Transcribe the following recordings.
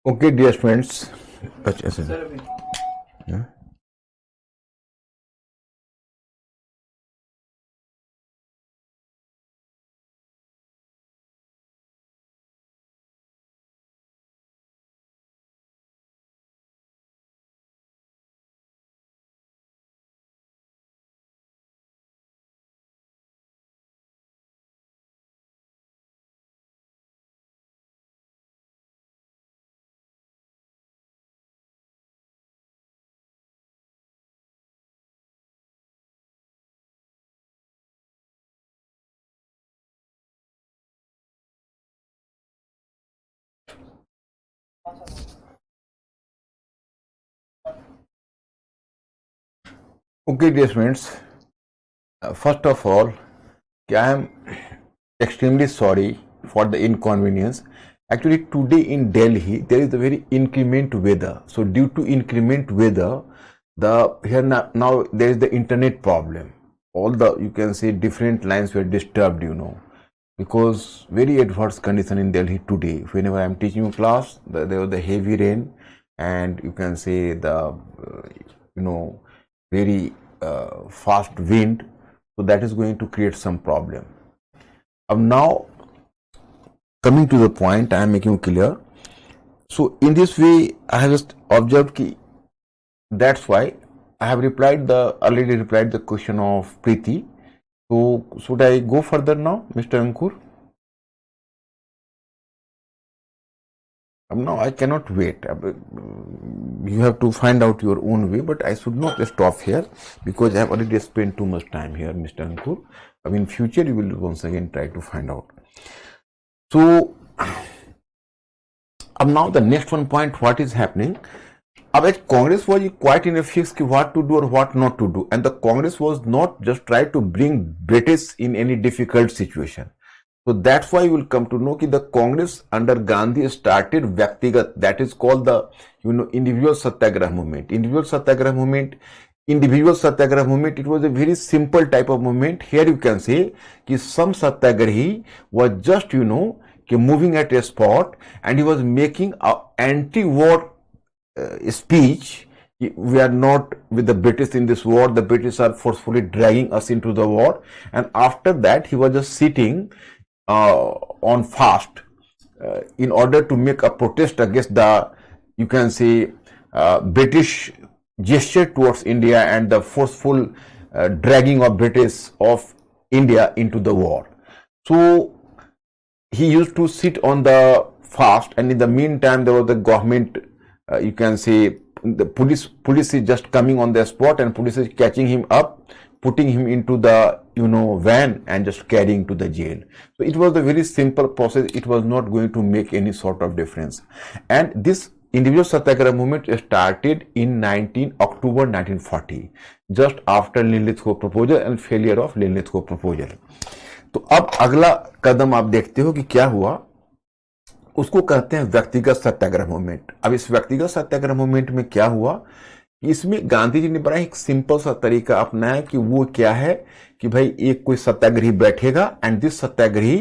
Okay, dear friends. अच्छा sir. Yeah. Okay, dear friends. First of all, I am extremely sorry for the inconvenience. Actually, today in Delhi there is a very inclement weather. So, due to inclement weather, now there is the internet problem. All the, you can say, different lines were disturbed. Because very adverse condition in Delhi today. Whenever I am teaching class, there was the heavy rain, and you can say the very fast wind. So that is going to create some problem. Now coming to the point, I am making clear. So in this way, I have just observed ki that's why I have already replied the question of Preeti. So should I go further now, Mr. Ankur? Now I cannot wait. You have to find out your own way, but I should not stop here because I have already spent too much time here, Mr. Ankur. In future you will once again try to find out. So now the next one point, what is happening? Congress was quite in a fix what to do or what not to do, and the Congress was not just try to bring British in any difficult situation. So that's why you will come to know that the Congress under Gandhi started Vyaktigat, that is called the individual satyagraha movement. Individual satyagraha movement, it was a very simple type of movement. Here you can say that some satyagrahi was just moving at a spot, and he was making an anti-war speech. We are not with the British in this war. The British are forcefully dragging us into the war, and after that he was just sitting on fast in order to make a protest against the, you can say, British gesture towards India and the forceful dragging of British of India into the war. So he used to sit on the fast, and in the meantime there was the government, you can say, the police is just coming on the spot, and police is catching him up, putting him into the van and just carrying to the jail. So it was a very simple process. It was not going to make any sort of difference. And this individual satyagraha movement started in October 1940, just after Linlithgow proposal and failure of Linlithgow proposal. तो अब अगला कदम आप देखते हो कि क्या हुआ. उसको कहते हैं व्यक्तिगत सत्याग्रह मूवमेंट. अब इस व्यक्तिगत सत्याग्रह मूवमेंट में क्या हुआ, इसमें गांधी जी ने बड़ा एक सिंपल सा तरीका अपनाया कि वो क्या है कि भाई एक कोई सत्याग्रही बैठेगा, एंड दिस सत्याग्रही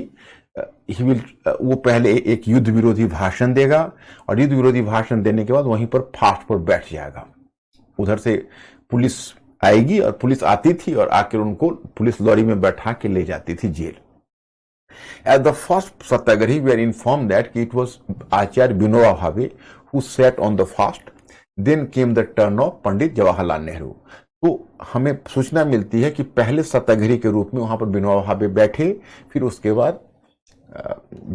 वो पहले एक युद्ध विरोधी भाषण देगा, और युद्ध विरोधी भाषण देने के बाद वहीं पर फास्ट पर बैठ जाएगा. उधर से पुलिस आएगी, और पुलिस आती थी और आकर उनको पुलिस लॉरी में बैठा के ले जाती थी jail. As the first satyagrahi, we are informed that it was Acharya Vinoba Bhave who sat on the fast. Then came the turn of Pandit Jawaharlal Nehru. तो हमें सूचना मिलती है कि पहले सत्याग्रही के रूप में वहां पर विनोबा भावे बैठे, फिर उसके बाद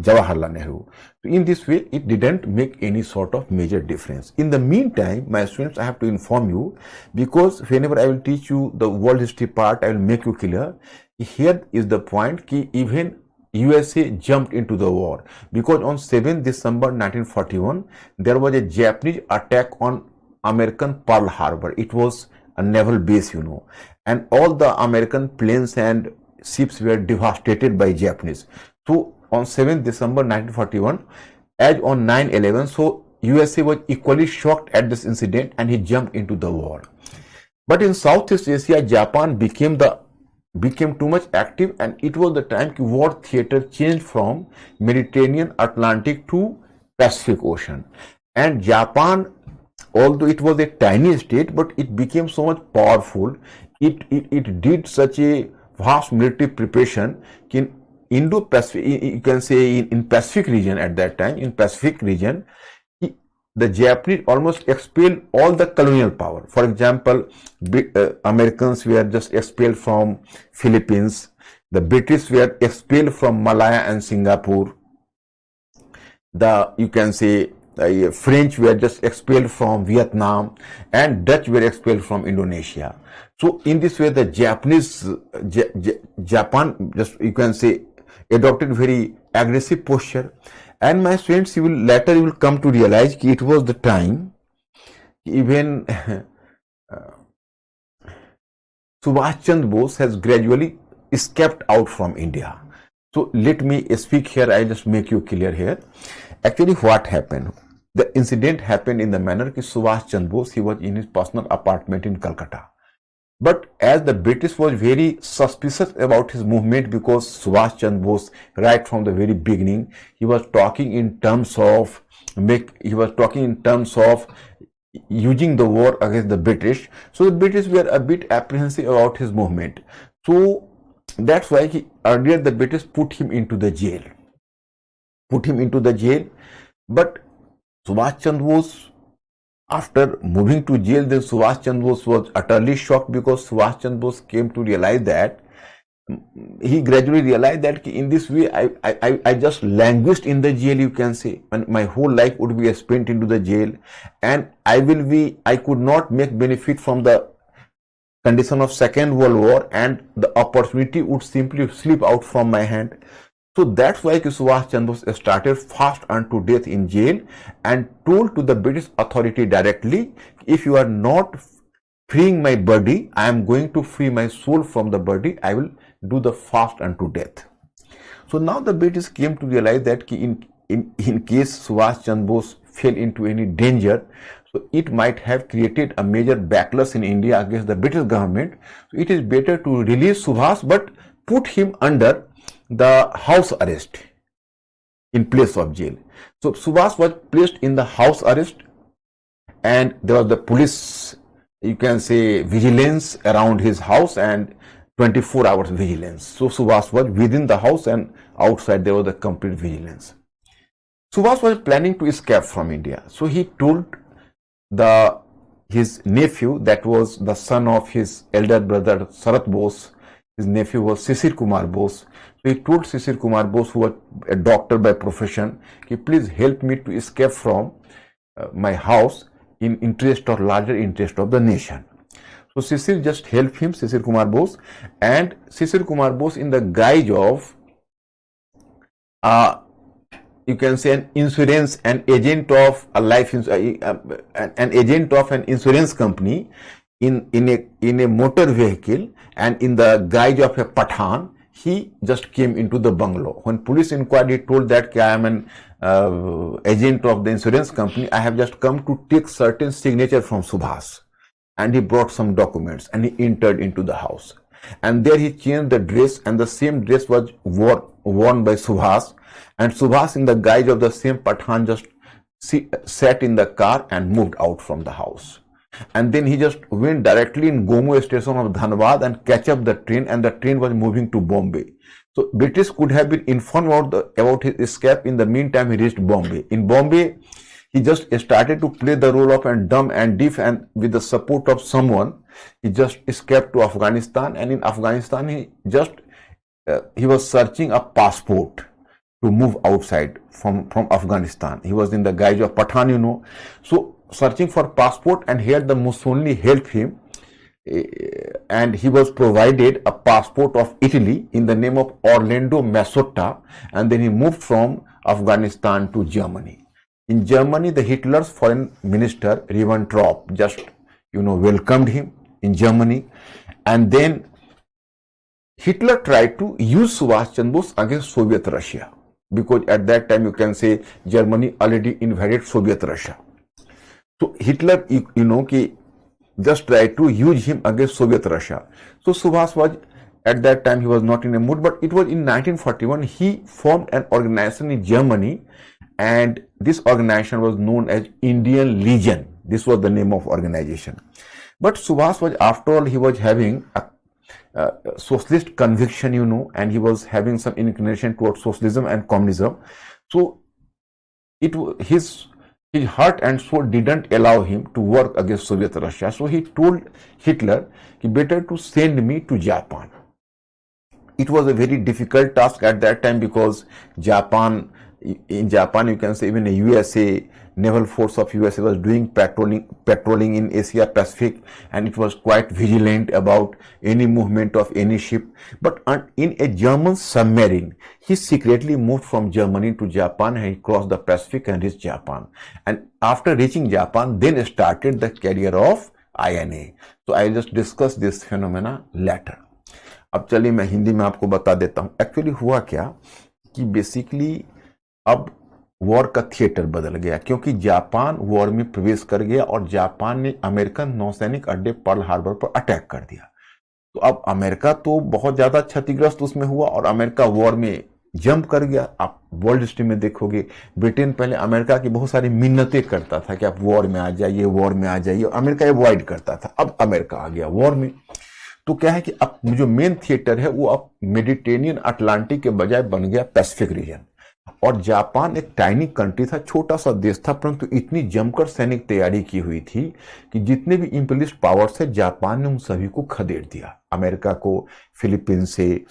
Jawaharlal Nehru. So in this way, it didn't make any sort of major difference. In the meantime, my students, I have to inform you, because whenever I will teach you the world history part, I will make you clear. Here is the point कि even USA jumped into the war, because on 7th December 1941 there was a Japanese attack on American Pearl Harbor. It was a naval base, and all the American planes and ships were devastated by Japanese. So on 7th December 1941, as on 9/11, so USA was equally shocked at this incident, and he jumped into the war. But in Southeast Asia, Japan became too much active, and it was the time war theater changed from Mediterranean Atlantic to Pacific Ocean. And Japan, although it was a tiny state, but it became so much powerful. It did such a vast military preparation in Indo-Pacific, you can say in Pacific region at that time, in Pacific region, the Japanese almost expelled all the colonial power. For example, Americans were just expelled from Philippines. The British were expelled from Malaya and Singapore. You can say French were just expelled from Vietnam, and Dutch were expelled from Indonesia. So in this way, the Japan just, you can say, adopted very aggressive posture. And my friends, you will come to realize that it was the time even Subhash Chandra Bose has gradually escaped out from India. So let me speak here, I just make you clear here. Actually, what happened? The incident happened in the manner that Subhash Chandra Bose, he was in his personal apartment in Calcutta. But as the British was very suspicious about his movement, because Subhash Chandra Bose, right from the very beginning, he was talking in terms of using the war against the British. So the British were a bit apprehensive about his movement. So that's why earlier the British put him into the jail. But Subhash Chandra Bose, after moving to jail, then Subhash Chandra Bose was utterly shocked, because Subhash Chandra Bose came to realize that, he gradually realized that in this way I just languished in the jail, you can say, and my whole life would be spent into the jail, and I could not make benefit from the condition of Second World War, and the opportunity would simply slip out from my hand. So that's why Subhash Chandra Bose started fast unto death in jail, and told to the British authority directly, if you are not freeing my body, I am going to free my soul from the body. I will do the fast unto death. So now the British came to realize that in case Subhash Chandra Bose fell into any danger, so it might have created a major backlash in India against the British government. So it is better to release Subhash, but put him under the house arrest in place of jail. So Subhash was placed in the house arrest, and there was the police, you can say, vigilance around his house, and 24 hours vigilance. So Subhash was within the house, and outside there was a complete vigilance. Subhash was planning to escape from India. So he told his nephew, that was the son of his elder brother Sarat Bose, his nephew was Shishir Kumar Bose. So he told Shishir Kumar Bose, who was a doctor by profession, please help me to escape from my house in interest or larger interest of the nation. So Shishir just helped him, Shishir Kumar Bose, and Shishir Kumar Bose, in the guise of you can say an insurance, an agent of a life, an agent of an insurance company, in a motor vehicle, and in the guise of a Pathan, he just came into the bungalow. When police inquired, he told that I am an agent of the insurance company. I have just come to take certain signature from Subhash. And he brought some documents, and he entered into the house. And there he changed the dress, and the same dress was worn by Subhash. And Subhash, in the guise of the same Pathan, just sat in the car and moved out from the house. And then he just went directly in Gomo station of Dhanbad and catch up the train, and the train was moving to Bombay. So British could have been informed about his escape. In the meantime, he reached Bombay. In Bombay, he just started to play the role of a dumb and deaf, and with the support of someone, he just escaped to Afghanistan. And in Afghanistan, he was searching a passport to move outside from Afghanistan. He was in the guise of Pathan, you know. So searching for passport, and here the Mussolini helped him, and he was provided a passport of Italy in the name of Orlando Massotta, and then he moved from Afghanistan to Germany. In Germany, the Hitler's foreign minister Ribbentrop just welcomed him in Germany, and then Hitler tried to use Subhash Chandra Bose against Soviet Russia, because at that time, you can say, Germany already invaded Soviet Russia. So Hitler, just tried to use him against Soviet Russia. So Subhash was, at that time, he was not in a mood, but it was in 1941, he formed an organization in Germany, and this organization was known as Indian Legion. This was the name of organization. But Subhas was, after all, he was having a socialist conviction, and he was having some inclination towards socialism and communism. So his heart and soul didn't allow him to work against Soviet Russia. So he told Hitler, better to send me to Japan. It was a very difficult task at that time, because in Japan, you can say, even the USA, naval force of USA was doing patrolling in Asia Pacific, and it was quite vigilant about any movement of any ship. But in a German submarine, he secretly moved from Germany to Japan, and he crossed the Pacific and reached Japan. And after reaching Japan, then started the career of INA. So I'll just discuss this phenomena later. अब चलिए मैं हिंदी में आपको बता देता हूं actually हुआ क्या कि बेसिकली अब वॉर का थिएटर बदल गया, क्योंकि जापान वॉर में प्रवेश कर गया और जापान ने अमेरिकन नौसैनिक अड्डे पर्ल हार्बर पर अटैक कर दिया। तो अब अमेरिका तो बहुत ज्यादा क्षतिग्रस्त उसमें हुआ और अमेरिका वॉर में जंप कर गया। आप वर्ल्ड हिस्ट्री में देखोगे, ब्रिटेन पहले अमेरिका की बहुत सारी मिन्नतें करता था कि आप वॉर में आ जाइए, वॉर में आ जाइए, अमेरिका अवॉइड करता था। अब अमेरिका आ गया वॉर में। तो क्या है कि अब जो मेन थिएटर है वो अब मेडिटेरियन अटलांटिक के बजाय बन गया पैसिफिक रीजन। और जापान एक टाइनी कंट्री था, छोटा सा देश था, परंतु इतनी जमकर सैनिक तैयारी की हुई थी कि जितने भी इंपीरियलिस्ट पावर्स है जापान ने उन सभी को खदेड़ दिया। अमेरिका को फिलीपीन से,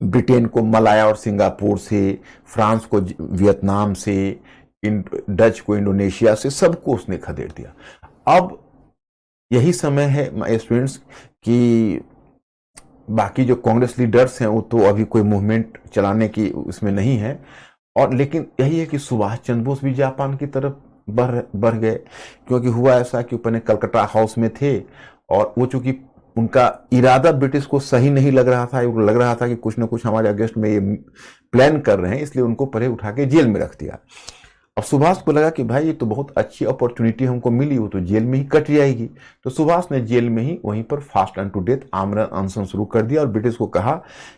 ब्रिटेन को मलाया और सिंगापुर से, फ्रांस को वियतनाम से, डच को इंडोनेशिया से, सबको उसने खदेड़ दिया। अब यही समय है स्टूडेंट्स कि बाकी जो कांग्रेस लीडर्स हैं वो तो अभी कोई मूवमेंट चलाने की उसमें नहीं है, और लेकिन यही है कि सुभाष चंद्र बोस भी जापान की तरफ बढ़ गए। क्योंकि हुआ ऐसा कि ऊपर कलकत्ता हाउस में थे और वो चूंकि उनका इरादा ब्रिटिश को सही नहीं लग रहा था, लग रहा था कि कुछ ना कुछ हमारे अगेंस्ट में ये प्लान कर रहे हैं, इसलिए उनको पहले उठा के जेल में रख दिया। अब सुभाष को लगा कि भाई ये तो बहुत अच्छी अपॉर्चुनिटी हमको मिली, वो तो जेल में ही कट जाएगी। तो सुभाष ने जेल में ही वहीं पर फास्ट एंड टू डेथ आमरण अनशन शुरू कर दिया और ब्रिटिश को कहा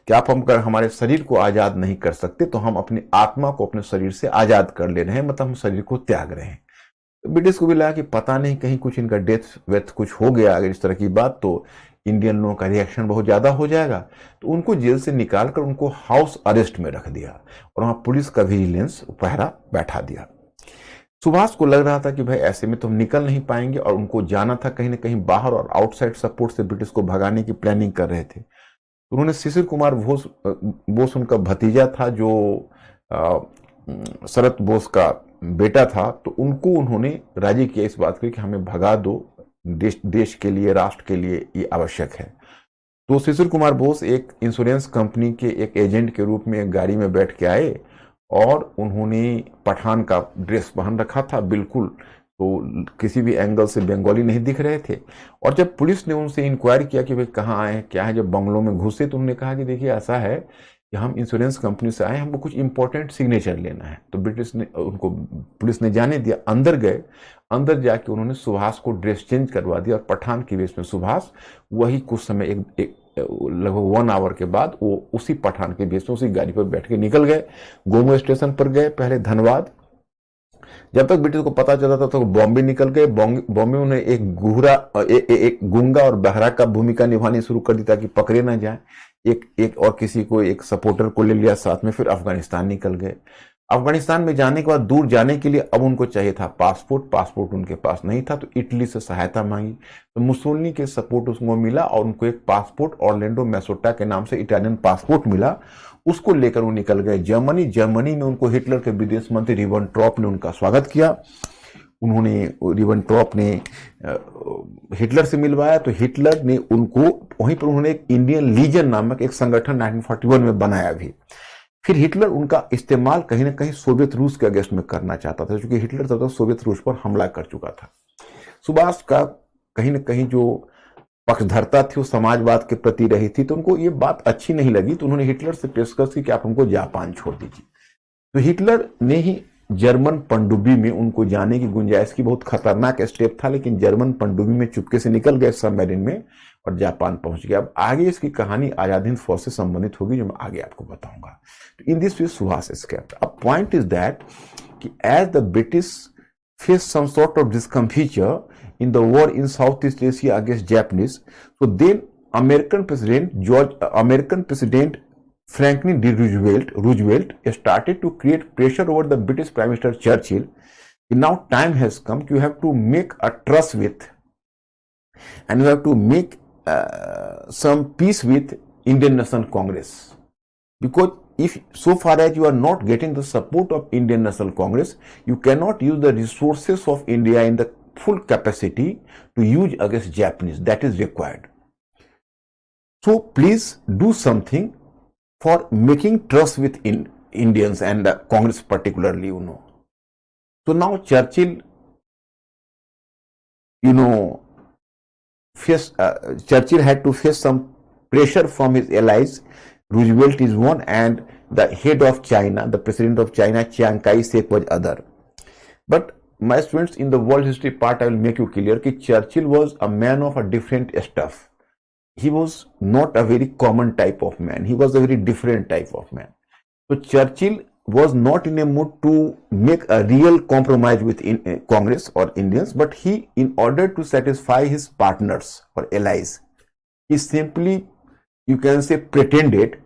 कि आप हम अगर हमारे शरीर को आजाद नहीं कर सकते तो हम अपनी आत्मा को अपने शरीर से आजाद कर ले रहे हैं, मतलब हम शरीर को त्याग रहे हैं। तो ब्रिटिश को भी लगा कि पता नहीं कहीं कुछ इनका डेथ वेथ कुछ हो गया अगर इस तरह की बात, तो इंडियन लोगों का रिएक्शन बहुत ज्यादा हो जाएगा। तो उनको जेल से निकालकर उनको हाउस अरेस्ट में रख दिया और वहां पुलिस का विजिलेंस पहरा बैठा दिया। सुभाष को लग रहा था कि भाई ऐसे में तो हम निकल नहीं पाएंगे, और उनको जाना था कहीं ना कहीं बाहर, और आउटसाइड सपोर्ट से ब्रिटिश को भगाने की प्लानिंग कर रहे थे। तो उन्होंने शिशिर कुमार बोस उनका भतीजा था जो शरद बोस का बेटा था, तो उनको उन्होंने राजी किया इस बात की कि हमें भगा दो, देश के लिए, राष्ट्र के लिए ये आवश्यक है। तो शिशिर कुमार बोस एक इंश्योरेंस कंपनी के एक एजेंट के रूप में एक गाड़ी में बैठ के आए और उन्होंने पठान का ड्रेस पहन रखा था बिल्कुल, तो किसी भी एंगल से बंगाली नहीं दिख रहे थे। और जब पुलिस ने उनसे इंक्वायरी किया कि भाई कहाँ आए क्या है, जब बंगलों में घुसे तो उन्होंने कहा कि देखिए ऐसा है कि हम इंश्योरेंस कंपनी से आए, हमको कुछ इंपॉर्टेंट सिग्नेचर लेना है। तो ब्रिटिश ने उनको, पुलिस ने जाने दिया। अंदर गए, अंदर जाके उन्होंने सुभाष को ड्रेस चेंज करवा दिया और पठान के वेश में सुभाष वही कुछ समय लगभग 1 आवर के बाद वो उसी पठान के वेश में उसी गाड़ी पर बैठ के निकल गए। गोमो स्टेशन पर गए, पहले धनबाद। जब तक ब्रिटिश को पता चला था तो बॉम्बे निकल गए। बॉम्बे उन्हें एक गूंगा और बहरा का भूमिका निभानी शुरू कर दी ताकि पकड़े ना जाए। एक और किसी को, एक सपोर्टर को ले लिया साथ में, फिर अफगानिस्तान निकल गए। अफगानिस्तान में जाने के बाद दूर जाने के लिए अब उनको चाहिए था पासपोर्ट उनके पास नहीं था, तो इटली से सहायता मांगी। तो मुसोलिनी के सपोर्ट उसको मिला और उनको एक पासपोर्ट ऑर्लैंडो मैसोटा के नाम से इटालियन पासपोर्ट मिला। उसको लेकर वो निकल गए जर्मनी में उनको हिटलर के विदेश मंत्री रिबेनट्रॉप ने उनका स्वागत किया। रिबेनट्रॉप ने हिटलर से मिलवाया, तो हिटलर ने उनको वहीं पर उन्होंने एक इंडियन लीजन नामक एक संगठन 1941 में बनाया भी। फिर हिटलर उनका इस्तेमाल कहीं ना कहीं सोवियत रूस के अगेंस्ट में करना चाहता था, क्योंकि हिटलर तब तक सोवियत रूस पर हमला कर चुका था। सुभाष का कहीं ना कहीं जो पक्षधरता थी वो समाजवाद के प्रति रही थी, तो उनको ये बात अच्छी नहीं लगी। तो उन्होंने हिटलर से पेशकश की कि आप हमको जापान छोड़ दीजिए। तो हिटलर ने ही जर्मन पनडुब्बी में उनको जाने की गुंजाइश की। बहुत खतरनाक स्टेप था, लेकिन जर्मन पनडुब्बी में चुपके से निकल गए सबमरीन में और जापान पहुंच गया। अब आगे इसकी कहानी आजाद हिंद फौज से संबंधित होगी, जो मैं आगे आपको बताऊंगा। तो in this way Suhas escaped. अब पॉइंट इज दैट कि as the British face some sort of discomfiture in the war in Southeast Asia against Japanese. So then American President Franklin D. Roosevelt started to create pressure over the British Prime Minister Churchill. Now time has come. You have to make a truce with, and you have to make some peace with Indian National Congress. Because if so far as you are not getting the support of Indian National Congress, you cannot use the resources of India in the full capacity to use against Japanese. That is required. So please do something for making trust with Indians and Congress particularly, So now Churchill, Churchill had to face some pressure from his allies. Roosevelt is one, and the head of China, the president of China, Chiang Kai-shek, was other. But my students, in the world history part, I will make you clear that Churchill was a man of a different stuff. He was not a very common type of man. He was a very different type of man. So Churchill was not in a mood to make a real compromise with Congress or Indians, but he, in order to satisfy his partners or allies, he simply, you can say, pretended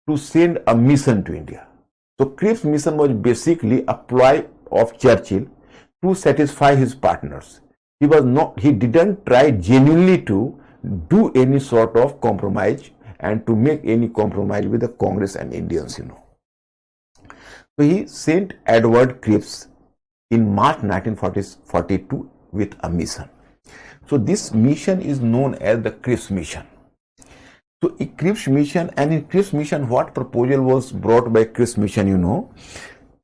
to send a mission to India. So Cripps mission was basically a ploy of Churchill to satisfy his partners. He didn't try genuinely to do any sort of compromise and to make any compromise with the Congress and Indians, So he sent Edward Cripps in March 1942 with a mission. So this mission is known as the Cripps mission. So a Cripps mission, and in Cripps mission, what proposal was brought by Cripps mission,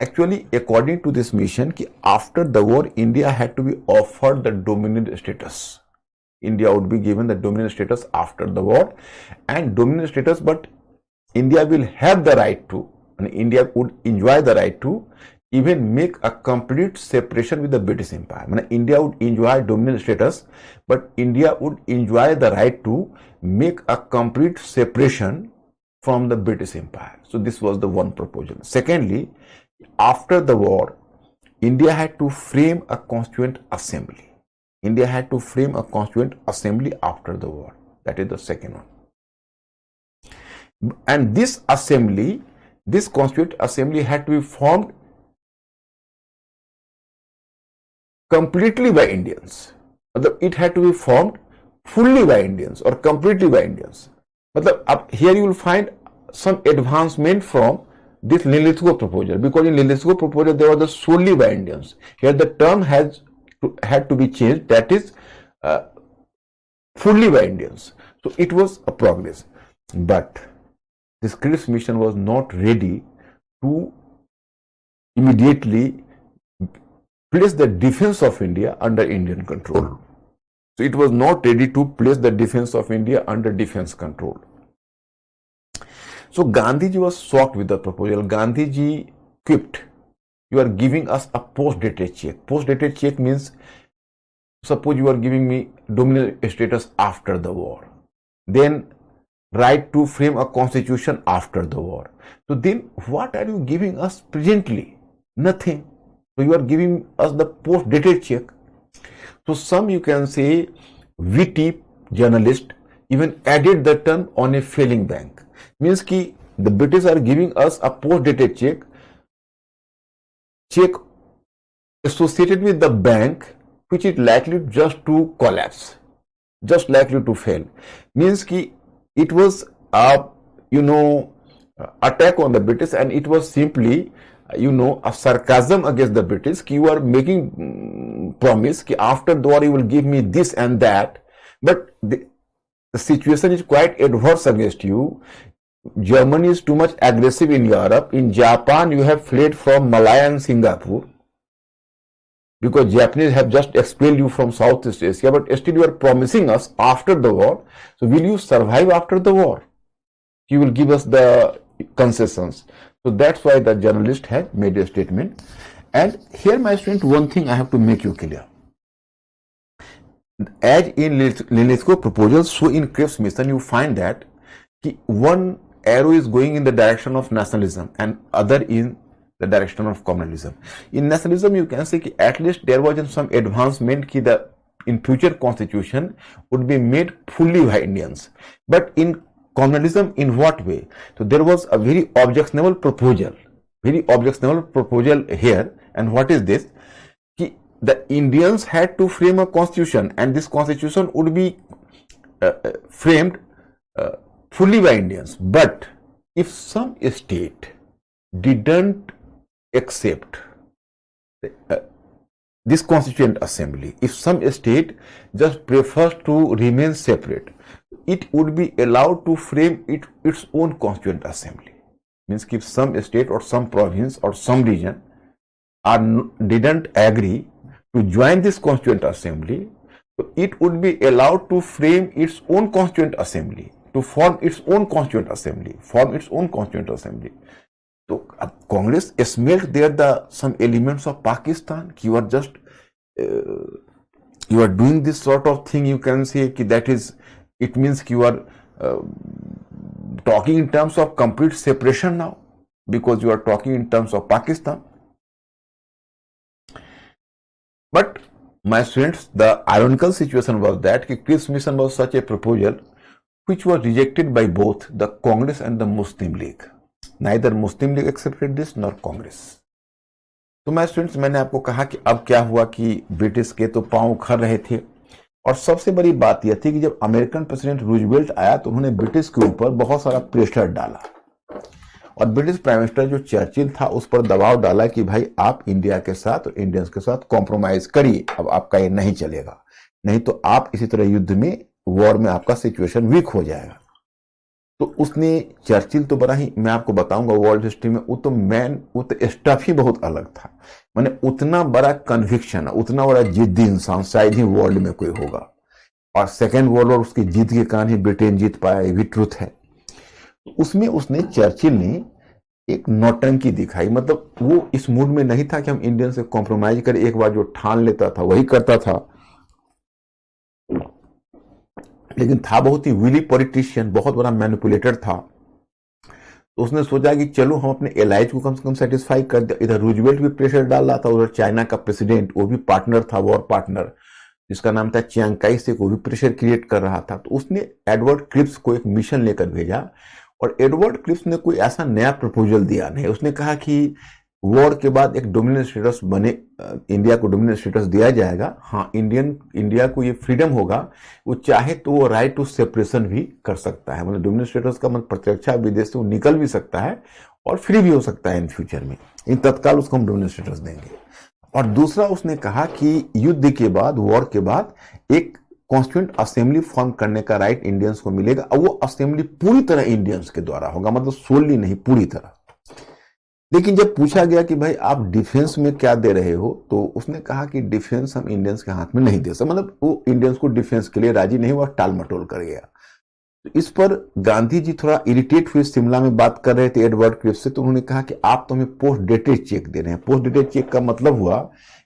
Actually, according to this mission, after the war, India had to be offered the dominant status. India would be given the dominant status after the war, and dominant status, but India will have the right to, and India would enjoy the right to even make a complete separation with the British Empire. India would enjoy dominant status, but India would enjoy the right to make a complete separation from the British Empire. So this was the one proposal. Secondly, after the war, India had to frame a constituent assembly. India had to frame a constituent assembly after the war. That is the second one. And this assembly, this constituent assembly had to be formed completely by Indians. It had to be formed fully by Indians or completely by Indians. Here you will find some advancement from this Lilithgow proposal, because in Lilithgow proposal there was the solely by Indians. Here the term had to be changed, that is fully by Indians. So it was a progress, but this Cripps mission was not ready to immediately place the defense of India under Indian control. So it was not ready to place the defense of India under defense control. So Gandhiji was shocked with the proposal. Gandhiji quipped, "You are giving us a post-dated check." Post-dated check means, suppose you are giving me dominant status after the war, then right to frame a constitution after the war. So then what are you giving us presently? Nothing. So you are giving us the post-dated check. So some, you can say, witty journalist even added the term "on a failing bank." Means ki the British are giving us a post-dated check associated with the bank, which is likely just to collapse, just likely to fail. Means ki it was a attack on the British, and it was simply a sarcasm against the British. Ki you are making promise ki after the war you will give me this and that, but the situation is quite adverse against you. Germany is too much aggressive in Europe. In Japan, you have fled from Malaya and Singapore because Japanese have just expelled you from Southeast Asia, but still you are promising us after the war. So will you survive after the war? You will give us the concessions. So that's why the journalist had made a statement. And here, my student, one thing I have to make you clear. As in UNESCO proposal, so in Cripps mission, you find that one arrow is going in the direction of nationalism and other in the direction of communalism. In nationalism, you can say at least there was some advancement that the in future constitution would be made fully by Indians. But in communalism, in what way? So there was a very objectionable proposal here. And what is this? The Indians had to frame a constitution, and this constitution would be framed fully by Indians. But if some state didn't accept this constituent assembly, if some state just prefers to remain separate, it would be allowed to frame its own constituent assembly. Means if some state or some province or some region didn't agree to join this constituent assembly, so it would be allowed to frame its own constituent assembly, to form its own constituent assembly. So Congress smelt there some elements of Pakistan. You are just you are doing this sort of thing. You can say that is, it means you are talking in terms of complete separation now, because you are talking in terms of Pakistan. But my students, the ironical situation was that Cripps mission was such a proposal which was rejected by both the Congress and the Muslim League. Neither Muslim League accepted this nor Congress. तो my students, मैंने आपको कहा कि अब क्या हुआ कि British के तो पांव उखड़ रहे थे, और सबसे बड़ी बात यह थी कि जब अमेरिकन प्रेसिडेंट रूजवेल्ट आया तो उन्होंने ब्रिटिश के ऊपर बहुत सारा प्रेशर डाला, और ब्रिटिश प्राइम मिनिस्टर जो चर्चिल था उस पर दबाव डाला कि भाई आप इंडिया के साथ और इंडियंस के साथ कॉम्प्रोमाइज करिए, अब आपका ये नहीं चलेगा, नहीं तो आप इसी तरह युद्ध में, वॉर में आपका सिचुएशन वीक हो जाएगा। तो उसने, चर्चिल तो बड़ा ही, मैं आपको बताऊंगा वर्ल्ड हिस्ट्री में वो तो स्टफ ही बहुत अलग था। माने उतना बड़ा कन्विक्शन, उतना बड़ा जिद्दी इंसान शायद ही वर्ल्ड में कोई होगा, और सेकेंड वर्ल्ड वॉर उसकी जीत के कारण ही ब्रिटेन जीत पाया, ये भी ट्रुथ है। उसमें उसने, चर्चिल ने एक नौटंकी दिखाई, मतलब वो इस मूड में नहीं था कि हम इंडियन से कॉम्प्रोमाइज करें, एक बार जो ठान लेता था वही करता था, लेकिन था बहुत ही विली पॉलिटिशियन, बहुत बड़ा मैनिपुलेटर था। तो उसने सोचा कि चलो हम अपने एलाइज को कम से कम सेटिस्फाई कर दे। इधर रूजवेल्ट भी प्रेशर डाल रहा था, उधर चाइना का प्रेसिडेंट, वो भी पार्टनर था, वॉर पार्टनर, जिसका नाम था चियांग काई शेक, वो भी प्रेशर क्रिएट कर रहा था। तो उसने एडवर्ड क्रिप्स को एक मिशन लेकर भेजा, और एडवर्ड क्रिप्स ने कोई ऐसा नया प्रपोजल दिया नहीं। उसने कहा कि वॉर के बाद एक डोमिनेंट स्टेटस बने, इंडिया को डोमिनेंट स्टेटस दिया जाएगा, हाँ इंडिया को ये फ्रीडम होगा, वो चाहे तो वो राइट टू सेपरेशन भी कर सकता है, मतलब डोमिनेंट स्टेटस का मतलब प्रत्यक्ष विदेश से वो निकल भी सकता है और फ्री भी हो सकता है इन फ्यूचर में, इन तत्काल उसको हम डोमिनेंट स्टेटस देंगे। और दूसरा उसने कहा कि युद्ध के बाद, वॉर के बाद एक कॉन्स्टिट्यूएंट असेंबली फॉर्म करने का राइट इंडियंस को मिलेगा, और वो असेंबली पूरी तरह इंडियंस के द्वारा होगा, मतलब सोलली नहीं, पूरी तरह। लेकिन जब पूछा गया कि भाई आप डिफेंस में क्या दे रहे हो, तो उसने कहा कि डिफेंस हम इंडियंस के हाथ में नहीं दे सकते, मतलब वो इंडियंस को डिफेंस के लिए राजी नहीं हुआ, टाल मटोल कर गया। तो इस पर गांधी जी थोड़ा इरिटेट हुए, शिमला में बात कर रहे थे एडवर्ड क्रिप्स से, तो उन्होंने कहा कि आप तो हमें पोस्ट डेटेड चेक दे रहे हैं। पोस्ट डेटेड चेक का मतलब हुआ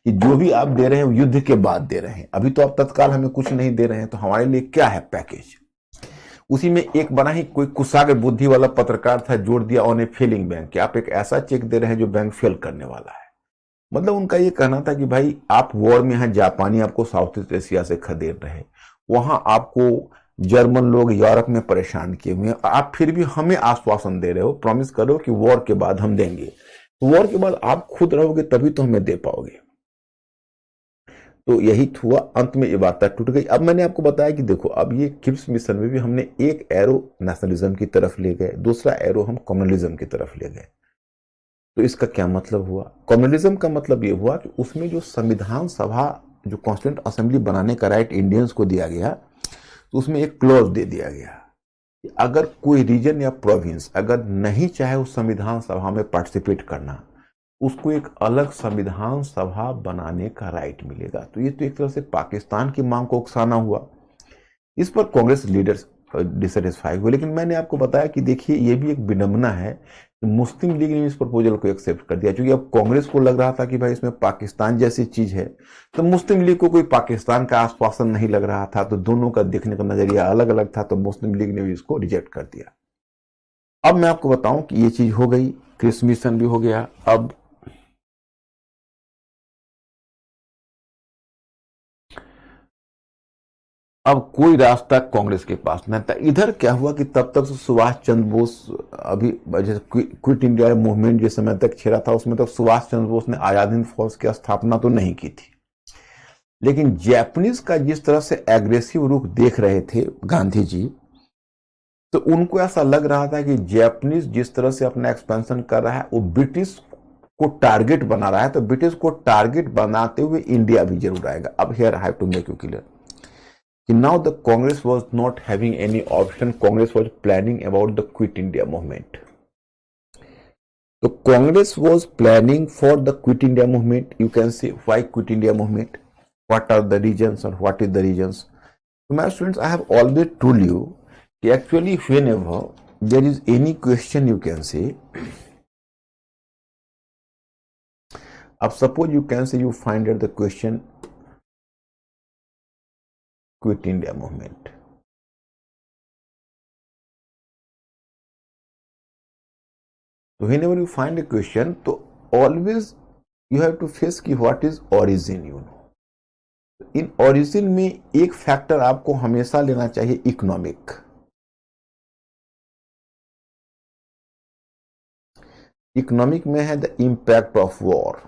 कि जो भी आप दे रहे हैं युद्ध के बाद दे रहे हैं, अभी तो आप तत्काल हमें कुछ नहीं दे रहे हैं, तो हमारे लिए क्या है पैकेज। उसी में एक बना ही कोई कुशाग्र बुद्धि वाला पत्रकार था, जोड़ दिया ऑन ए फेलिंग बैंक, कि आप एक ऐसा चेक दे रहे हैं जो बैंक फेल करने वाला है। मतलब उनका ये कहना था कि भाई आप वॉर में हैं, जापानी आपको साउथ ईस्ट एशिया से खदेड़ रहे, वहां आपको जर्मन लोग यूरोप में परेशान किए हुए हैं, आप फिर भी हमें आश्वासन दे रहे हो, प्रॉमिस करो कि वॉर के बाद हम देंगे, तो वॉर के बाद आप खुद रहोगे तभी तो हमें दे पाओगे। तो यही हुआ, अंत में ये वार्ता टूट गई। अब मैंने आपको बताया कि देखो, अब ये क्रिप्स मिशन में भी हमने एक एरो नेशनलिज्म की तरफ ले गए, दूसरा एरो हम कम्युनलिज्म की तरफ ले गए। तो इसका क्या मतलब हुआ? कम्युनलिज्म का मतलब ये हुआ कि उसमें जो संविधान सभा, जो कॉन्स्टिट्यूएंट असेंबली बनाने का राइट इंडियंस को दिया गया, तो उसमें एक क्लॉज दे दिया गया कि अगर कोई रीजन या प्रोविंस अगर नहीं चाहे उस संविधान सभा में पार्टिसिपेट करना, उसको एक अलग संविधान सभा बनाने का राइट मिलेगा। तो ये तो एक तरह से पाकिस्तान की मांग को उकसाना हुआ। इस पर कांग्रेस लीडर्स डिससेटिस्फाई हुए। लेकिन मैंने आपको बताया कि देखिए ये भी एक विडंबना है कि मुस्लिम लीग ने इस प्रपोजल को एक्सेप्ट कर दिया, क्योंकि अब कांग्रेस को लग रहा था कि भाई इसमें पाकिस्तान जैसी चीज है, तो मुस्लिम लीग को कोई पाकिस्तान का आश्वासन नहीं लग रहा था, तो दोनों का देखने का नजरिया अलग अलग था, तो मुस्लिम लीग ने भी इसको रिजेक्ट कर दिया। अब मैं आपको बताऊं कि ये चीज हो गई, क्रिस मिशन भी हो गया। अब कोई रास्ता कांग्रेस के पास नहीं था। इधर क्या हुआ कि तब तक सुभाष चंद्र बोस, अभी जैसे क्विट इंडिया मूवमेंट जिस समय तक छिड़ा था उसमें तक सुभाष चंद्र बोस ने आजाद हिंद फौज की स्थापना तो नहीं की थी, लेकिन जैपनीज का जिस तरह से एग्रेसिव रुख देख रहे थे गांधी जी, तो उनको ऐसा लग रहा था कि जैपनीज जिस तरह से अपना एक्सपेंशन कर रहा है वो ब्रिटिश को टारगेट बना रहा है, तो ब्रिटिश को टारगेट बनाते हुए इंडिया भी जरूर आएगा। अब here I have to make you clear कि now the Congress was not having any option. Congress was planning about the Quit India movement. So Congress was planning for the Quit India movement. You can say why Quit India movement? What are the reasons or what is the reasons? So my students, I have always told you that actually whenever there is any question, you can say, अब suppose you can say you find out the question Quit India movement. So whenever you find a question, so always you have to face कि what is origin, you know. In origin में एक factor आपको हमेशा लेना चाहिए, economic. Economic में है the impact of war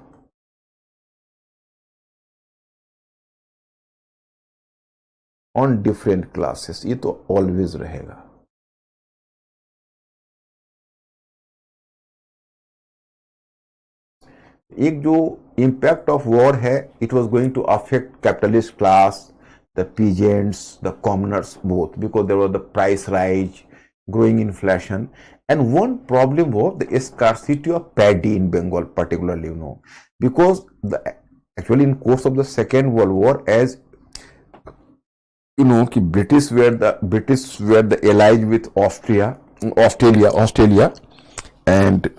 on different classes, ये तो ऑलवेज रहेगा। एक जो इम्पैक्ट ऑफ वॉर है, it was going to affect capitalist class, the peasants, the commoners both, because there was the price rise, growing inflation, and one problem was the scarcity of paddy in Bengal particularly, you know, because actually in course of the Second World War, as you know, British were the allies with Australia and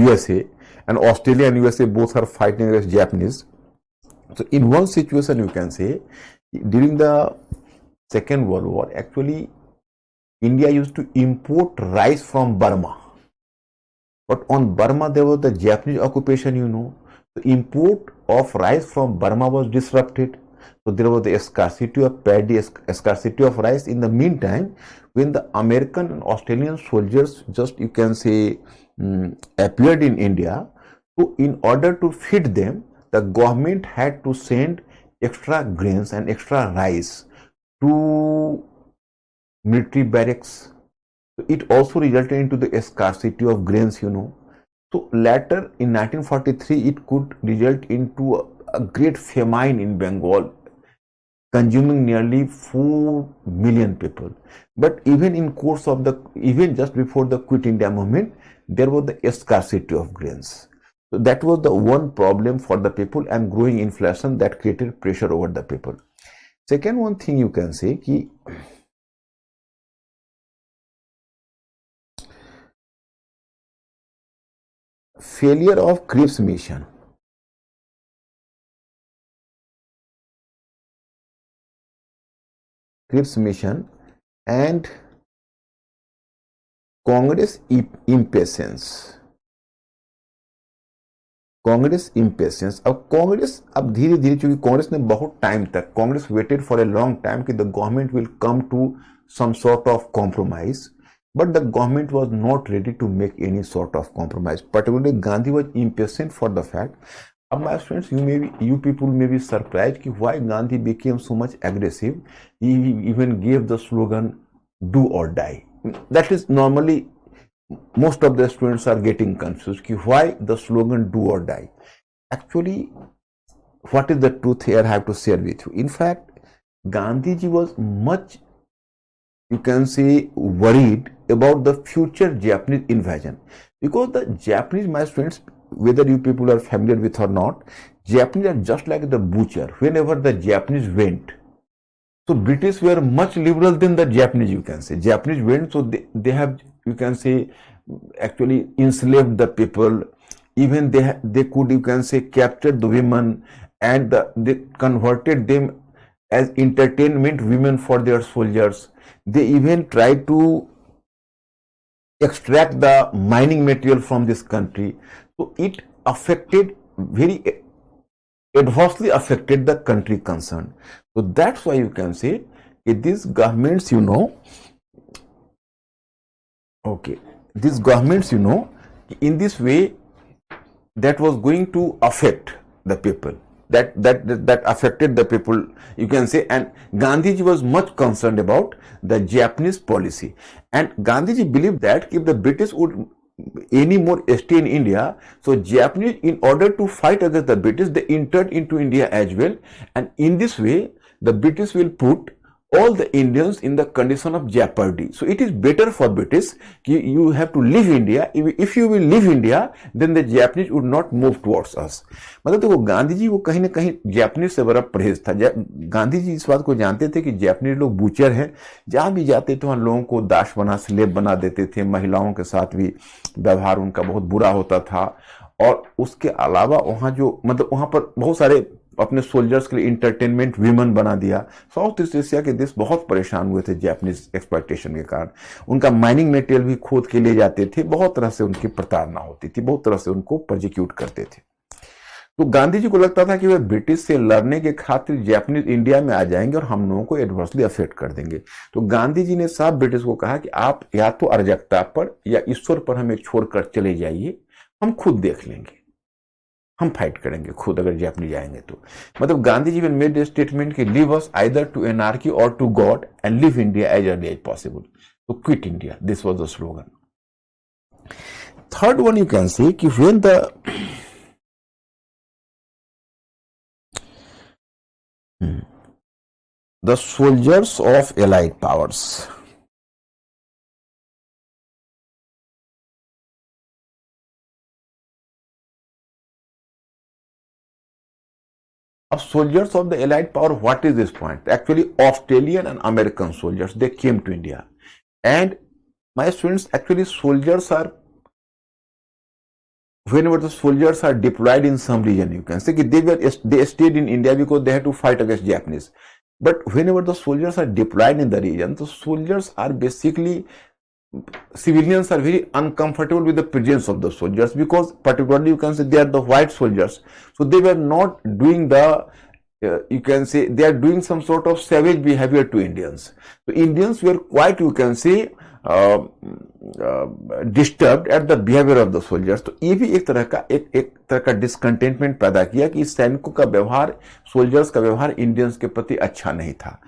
USA, and Australia and USA both are fighting against Japanese. So in one situation, you can say, during the Second World War, actually India used to import rice from Burma, but on Burma there was the Japanese occupation, you know. The import of rice from Burma was disrupted, so there was the scarcity of paddy, scarcity of rice. In the meantime, when the American and Australian soldiers just, you can say, appeared in India, so in order to feed them, the government had to send extra grains and extra rice to military barracks. So it also resulted into the scarcity of grains, you know. So later in 1943, it could result into a great famine in Bengal, consuming nearly 4 million people. But even in course of even just before the Quit India movement, there was the scarcity of grains. So that was the one problem for the people, and growing inflation that created pressure over the people. Second one thing you can say कि failure of Cripps mission. Cripps mission and Congress impatience. Congress impatience. अब कांग्रेस अब धीरे धीरे, चूंकि कांग्रेस ने बहुत time तक, Congress waited for a long time कि the government will come to some sort of compromise, but the government was not ready to make any sort of compromise. Particularly, Gandhi was impatient for the fact. My friends, you people may be surprised why Gandhi became so much aggressive. He even gave the slogan "Do or Die." That is normally most of the students are getting confused. Why the slogan "Do or Die"? Actually, what is the truth here? I have to share with you. In fact, Gandhi ji was much, you can say, worried about the future Japanese invasion, because the Japanese, my friends, whether you people are familiar with or not, Japanese are just like the butcher. Whenever the Japanese went, So British were much liberal than the Japanese, you can say. Japanese went, so they have, you can say, actually enslaved the people. Even they could, you can say, capture the women, and they converted them as entertainment women for their soldiers. They even tried to extract the mining material from this country. So it affected, very adversely affected the country concerned. So that's why you can say these governments, these governments, in this way, that was going to affect the people. That affected the people, you can say. And Gandhiji was much concerned about the Japanese policy. And Gandhiji believed that if the British would any more stay in India, so Japanese, in order to fight against the British, they entered into India as well. And in this way, the British will put all the Indians in the condition of jeopardy. So it is better for British, you have to leave India. If you will leave India, then the Japanese would not move towards us. मतलब देखो, गांधी जी को कहीं ना कहीं Japanese से बड़ा परहेज था. गांधी जी इस बात को जानते थे कि जापानीज लोग बूचर हैं, जहां भी जाते थे वहां लोगों को दास बना, स्लेब बना देते थे. महिलाओं के साथ भी व्यवहार उनका बहुत बुरा होता था. और उसके अलावा वहां जो, मतलब वहां पर बहुत सारे अपने सोल्जर्स के लिए इंटरटेनमेंट विमेन बना दिया. साउथ ईस्ट एशिया के देश बहुत परेशान हुए थे जापानीज एक्सप्लॉयटेशन के कारण. उनका माइनिंग मटेरियल भी खोद के ले जाते थे. बहुत तरह से उनकी प्रताड़ना होती थी, बहुत तरह से उनको प्रोजिक्यूट करते थे. तो गांधी जी को लगता था कि वे ब्रिटिश से लड़ने के खातिर जापानीज इंडिया में आ जाएंगे और हम लोगों को एडवर्सली अफेक्ट कर देंगे. तो गांधी जी ने साफ ब्रिटिश को कहा कि आप या तो अराजकता पर या ईश्वर पर हमें छोड़कर चले जाइए, हम खुद देख लेंगे, हम फाइट करेंगे खुद अगर जापानी जाएंगे तो. मतलब गांधी जी ने मेड ए स्टेटमेंट कि leave us either to anarchy और to God and leave India as early as possible. तो quit India, this was the slogan. Third one, you can see कि when the soldiers of allied powers, of soldiers of the allied power, what is this point? Actually Australian and American soldiers, they came to India. And my students, actually soldiers are, whenever the soldiers are deployed in some region, you can say they stayed in India because they had to fight against Japanese. But whenever the soldiers are deployed in the region, the soldiers are basically, civilians are very uncomfortable with the presence of the soldiers, because particularly you can say they are the white soldiers. So they were not doing the, you can say they are doing some sort of savage behavior to Indians. So Indians were quite, you can say, disturbed at the behavior of the soldiers. तो ये भी एक तरह का discontentment पैदा किया कि सैनिकों का व्यवहार, सोल्जर्स का व्यवहार इंडियंस के प्रति अच्छा नहीं था.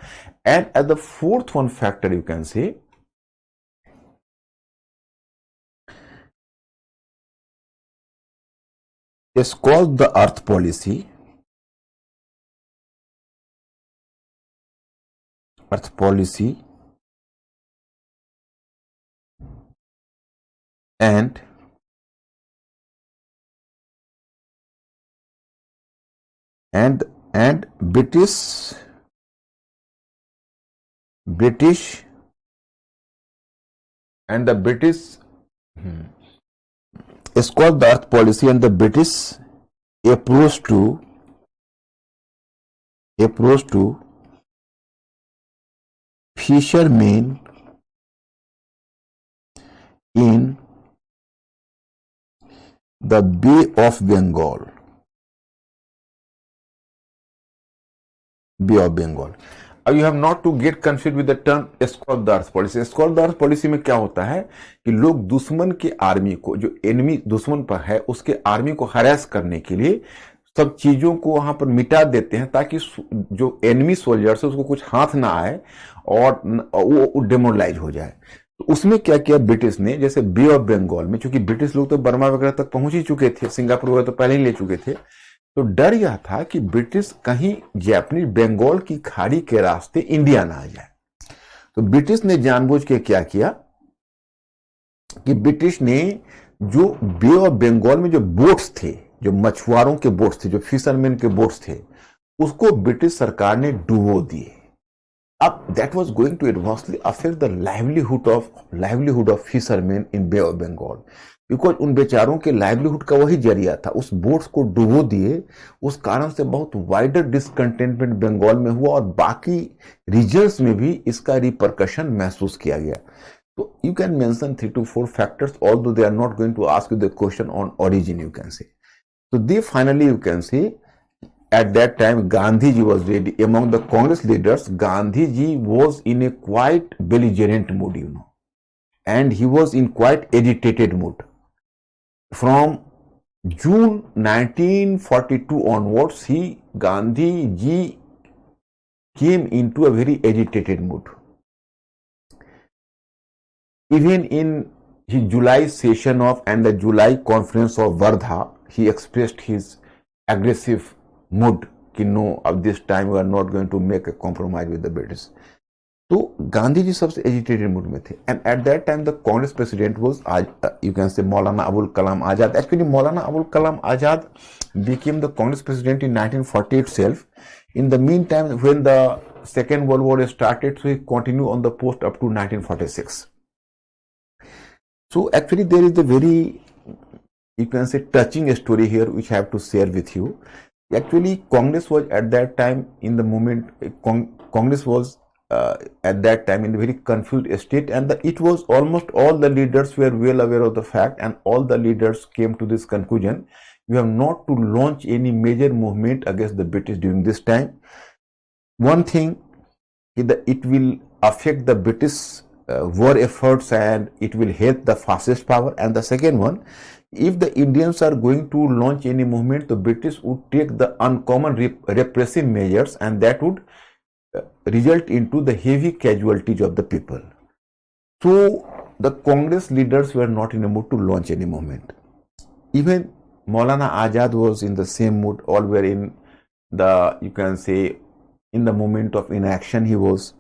And at the fourth one factor, you can से is called the earth policy. Earth policy and British and the British is called the earth policy, and the British approach to fishermen in the Bay of Bengal. Bay of Bengal. You have not to get confused with the term escort the earth policy. Escort the earth policy में क्या होता है कि लोग दुश्मन के army को, जो एनिमी दुश्मन पर है, उसके आर्मी को हरास करने के लिए सब चीजों को वहां पर मिटा देते हैं, ताकि जो एनिमी सोल्जर्स है उसको कुछ हाथ ना आए और वो डेमोरलाइज हो जाए. तो उसमें क्या किया ब्रिटिश ने, जैसे बे ऑफ बंगाल में, चूंकि ब्रिटिश लोग तो बर्मा वगैरह तक पहुंच ही चुके थे, सिंगापुर वगैरह तो पहले ही ले चुके थे, तो डर यह था कि ब्रिटिश कहीं जापानीज बंगाल की खाड़ी के रास्ते इंडिया ना आ जाए. तो ब्रिटिश ने जानबूझ के क्या किया कि ब्रिटिश ने जो बे ऑफ बंगाल में जो बोट्स थे, जो मछुआरों के बोट्स थे, जो फिशरमैन के बोट्स थे, उसको ब्रिटिश सरकार ने डुबो दिए. that was going to adversely affect the livelihood of fishermen in Bay of Bengal. Because उन बेचारों के लाइवलीहुड का वही जरिया था, उस बोट्स को डुबो दिए, उस कारण से बहुत वाइडर डिसकंटेंटमेंट बंगाल में हुआ और बाकी रीजन्स में भी इसका रिपरकशन महसूस किया गया. तो you can mention 3 to 4 factors, although they are not going to ask you the question on origin, you can say. So they finally, you can see, at that time Gandhiji was ready. Among the Congress leaders, Gandhiji was in a quite belligerent mood, and he was in quite agitated mood. From June 1942 onwards, Gandhiji came into a very agitated mood. Even in his July session and the July conference of Wardha, he expressed his aggressive mood कि no, at this time we are not going to make a compromise with the British. तो गांधी जी सबसे agitated mood में थे. And at that time the Congress president was, you can से, Maulana Abul Kalam Azad. Actually Maulana Abul Kalam Azad became the Congress president in 1940 itself. In the meantime, when the Second World War started, so he continued on the post up to 1946. So actually there is a very, you can say, touching story here which I have to share with you. Actually Congress was at that time in the moment, Congress was at that time in a very confused state, and it was almost all the leaders were well aware of the fact, and all the leaders came to this conclusion: you have not to launch any major movement against the British during this time. One thing is that it will affect the British war efforts and it will help the fascist power. And the second one, if the Indians are going to launch any movement, the British would take the uncommon repressive measures, and that would result into the heavy casualties of the people. So the Congress leaders were not in a mood to launch any movement. Even Maulana Azad was in the same mood. All were in the, you can say, in the moment of inaction he was.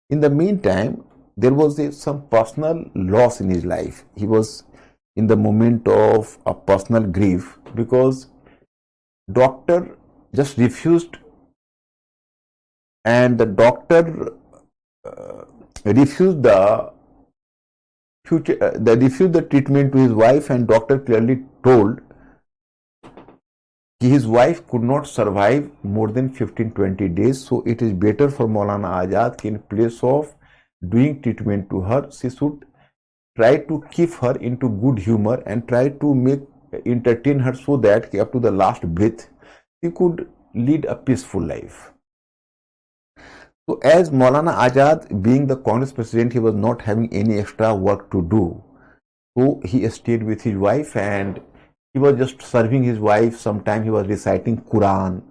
In the meantime, there was some personal loss in his life. He was in the moment of a personal grief because doctor just refused, and the doctor refused the treatment to his wife, and doctor clearly told his wife could not survive more than 15-20 days. So it is better for Maulana Azad in place of doing treatment to her, she should try to keep her into good humor and try to entertain her so that up to the last breath she could lead a peaceful life. So as Maulana Azad, being the Congress president, he was not having any extra work to do. So he stayed with his wife and he was just serving his wife. Sometime he was reciting Quran,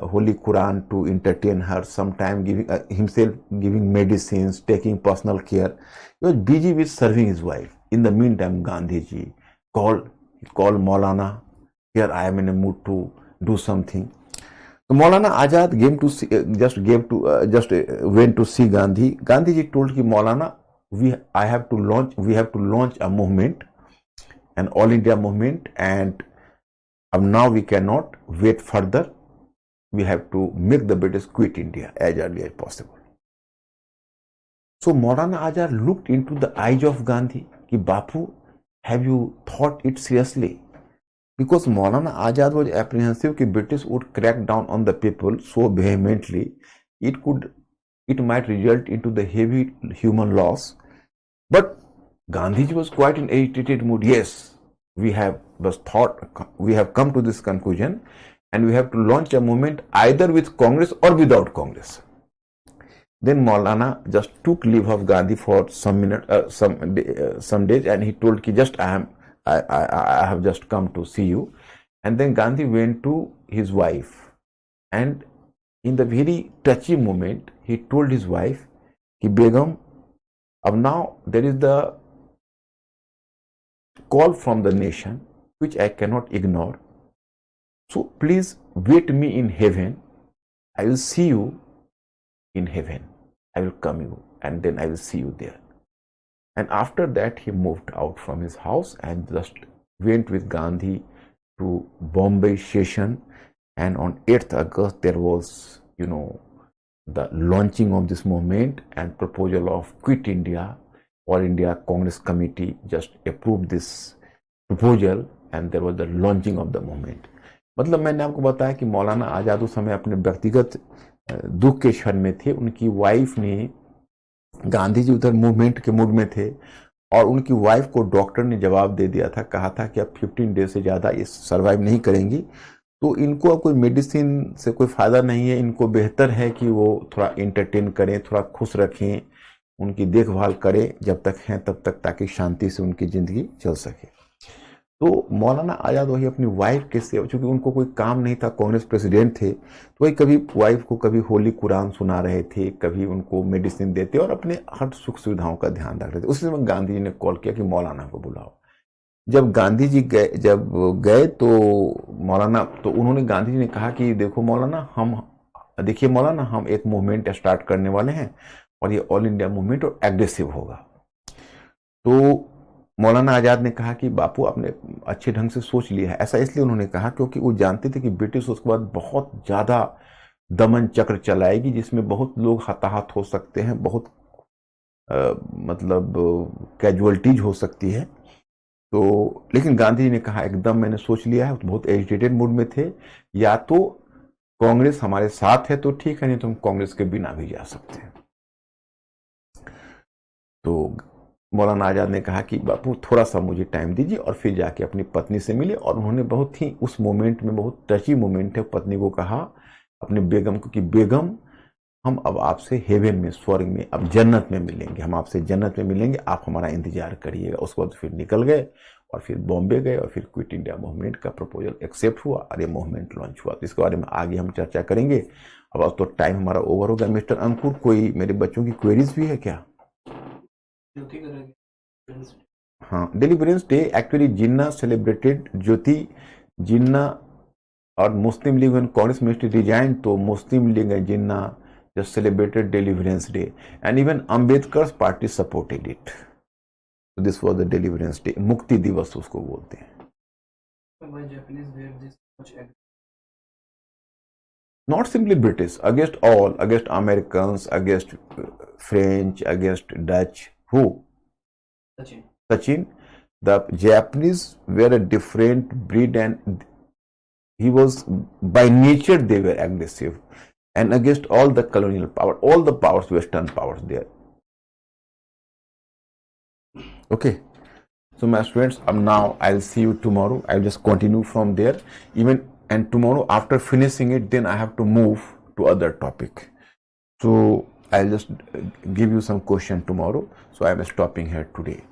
Holy Quran, to entertain her. Sometime giving medicines, taking personal care. He was busy with serving his wife. In the meantime, Gandhiji called Maulana, here I am in a mood to do something. So Maulana Azad went to see Gandhi. Gandhiji told him, Maulana, we have to launch a movement, an all India movement, and now we cannot wait further. We have to make the British quit India as early as possible. So Maulana Azad looked into the eyes of Gandhi, ki Bapu, have you thought it seriously? Because Maulana Azad was apprehensive that British would crack down on the people so vehemently, it might result into the heavy human loss. But Gandhiji was quite in agitated mood. Yes, we have come to this conclusion, and we have to launch a movement either with Congress or without Congress. Then Maulana just took leave of Gandhi for some days, and he told ki I have just come to see you. And then Gandhi went to his wife, and in the very touchy moment, he told his wife, ki Begum, now there is the call from the nation which I cannot ignore. So please wait me in heaven. I will see you in heaven. I will come you, and then I will see you there. And after that, he moved out from his house and just went with Gandhi to Bombay session. And on 8th August, there was, the launching of this movement and proposal of Quit India. All India Congress Committee just approved this proposal and there was the launching of the movement. मतलब मैंने आपको बताया कि मौलाना आज़ाद उस समय अपने व्यक्तिगत दुख के क्षण में थे। उनकी वाइफ ने, गांधी जी उधर मूवमेंट के मूड में थे और उनकी वाइफ को डॉक्टर ने जवाब दे दिया था, कहा था कि अब 15 डेज से ज़्यादा ये सर्वाइव नहीं करेंगी, तो इनको अब कोई मेडिसिन से कोई फ़ायदा नहीं है, इनको बेहतर है कि वो थोड़ा एंटरटेन करें, थोड़ा खुश रखें, उनकी देखभाल करें जब तक हैं तब तक, ताकि शांति से उनकी ज़िंदगी चल सके। तो मौलाना आज़ाद वही अपनी वाइफ के सेवा, चूँकि उनको कोई काम नहीं था, कांग्रेस प्रेसिडेंट थे, तो वही कभी वाइफ को कभी होली कुरान सुना रहे थे, कभी उनको मेडिसिन देते और अपने हर सुख सुविधाओं का ध्यान रख रहे थे। उसी समय गांधी जी ने कॉल किया कि मौलाना को बुलाओ। जब गांधी जी गए तो मौलाना, तो उन्होंने, गांधी जी ने कहा कि देखो मौलाना, देखिए मौलाना, हम एक मूवमेंट स्टार्ट करने वाले हैं और ये ऑल इंडिया मूवमेंट और एग्रेसिव होगा। तो मौलाना आज़ाद ने कहा कि बापू आपने अच्छे ढंग से सोच लिया है। ऐसा इसलिए उन्होंने कहा क्योंकि वो जानते थे कि ब्रिटिश उसके बाद बहुत ज़्यादा दमन चक्र चलाएगी, जिसमें बहुत लोग हताहत हो सकते हैं, बहुत मतलब कैजुअलिटीज हो सकती है। तो लेकिन गांधी जी ने कहा एकदम मैंने सोच लिया है। बहुत एजिटेटेड मूड में थे, या तो कांग्रेस हमारे साथ है तो ठीक है, नहीं तो हम कांग्रेस के बिना भी जा सकते हैं। तो मौलाना आज़ाद ने कहा कि बापू थोड़ा सा मुझे टाइम दीजिए, और फिर जाके अपनी पत्नी से मिले। और उन्होंने बहुत ही उस मोमेंट में, बहुत टची मोमेंट है, पत्नी को कहा, अपने बेगम को, कि बेगम हम अब आपसे हेवन में, स्वर्ग में, अब जन्नत में मिलेंगे, हम आपसे जन्नत में मिलेंगे, आप हमारा इंतजार करिएगा। उसके बाद फिर निकल गए और फिर बॉम्बे गए और फिर क्विट इंडिया मूवमेंट का प्रपोजल एक्सेप्ट हुआ और ये मूवमेंट लॉन्च हुआ। तो इसके बारे में आगे हम चर्चा करेंगे। अब तो टाइम हमारा ओवर हो गया। मिस्टर अंकुर, कोई मेरे बच्चों की क्वेरीज भी है क्या? हाँ, Deliverance Day actually Jinnah celebrated, ज्योति जिन्ना और Muslim League and Congress ministry resign, तो Muslim League and Jinnah just celebrated Deliverance Day, and even Ambedkar's party supported it. So this was the Deliverance Day. मुक्ति दिवस उसको बोलते हैं। Why Japanese wear this much? Not simply British, against all, against Americans, against French, against Dutch. Who? Sachin. The Japanese were a different breed, and he was, by nature they were aggressive, and against all the colonial power, all the powers, Western powers there. Okay, so my students, now I'll see you tomorrow. I'll just continue from there. And tomorrow after finishing it, then I have to move to other topic. So I'll just give you some question tomorrow. So I'm stopping here today.